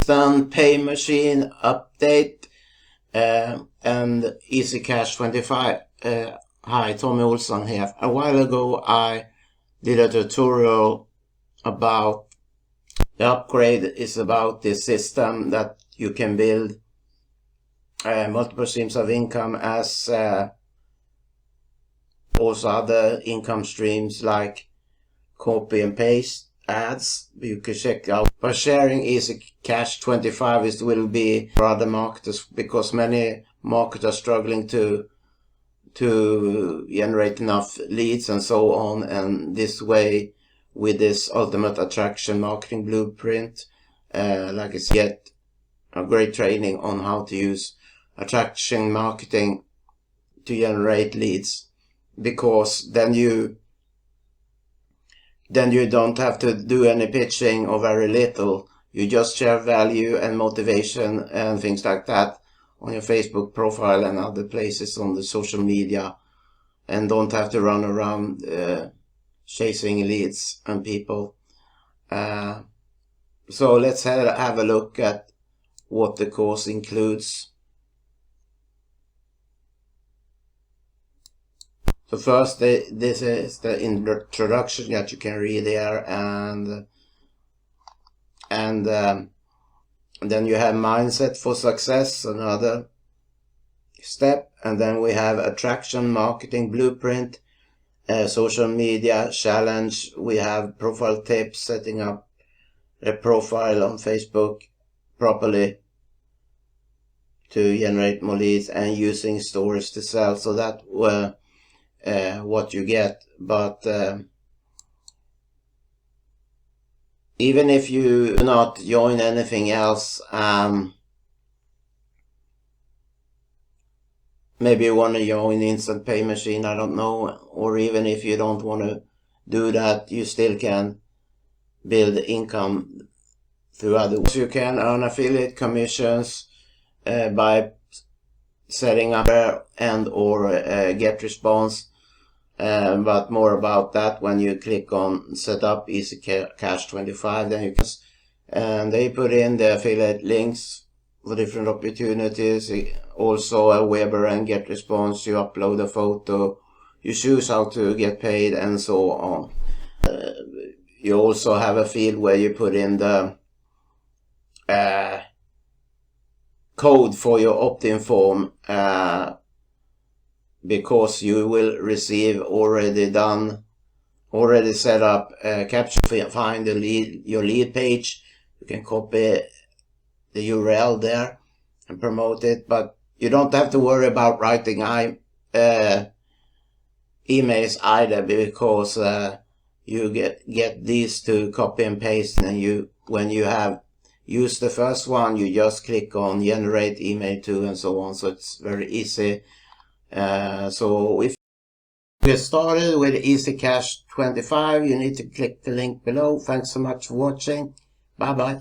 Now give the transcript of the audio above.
Instant Pay Machine update and EasyCash 25. Hi, Tommy Olsson here. A while ago I did a tutorial about the upgrade is about this system that you can build multiple streams of income as also other income streams like copy and paste ads. You can check out. But sharing EasyCash 25 will be for other marketers, because many marketers are struggling to generate enough leads and so on, and this way, with this ultimate attraction marketing blueprint, like I said, get a great training on how to use attraction marketing to generate leads, because then you don't have to do any pitching or very little. You just share value and motivation and things like that on your Facebook profile and other places on the social media, and don't have to run around chasing leads and people. So let's have a look at what the course includes. So first, this is the introduction that you can read there, and then you have mindset for success, another step, and then we have attraction marketing blueprint, social media challenge. We have profile tips, setting up a profile on Facebook properly to generate more leads, and using stories to sell. So that were what you get. But even if you do not join anything else, maybe you want to join Instant Pay Machine, I don't know, or even if you don't want to do that, you still can build income through other ways. You can earn affiliate commissions by setting up and or get response, but more about that when you click on set up EasyCash 25. Then you can, and they put in the affiliate links for different opportunities, also a Weber and get response. You upload a photo, you choose how to get paid, and so on. You also have a field where you put in the code for your opt-in form, because you will receive already set up capture, find your lead page. You can copy the URL there and promote it, but you don't have to worry about writing emails either, because you get these to copy and paste, and when you have used the first one, you just click on generate email to, and so on. So it's very easy. So if you get started with EasyCash 25, you need to click the link below. Thanks so much for watching. Bye bye.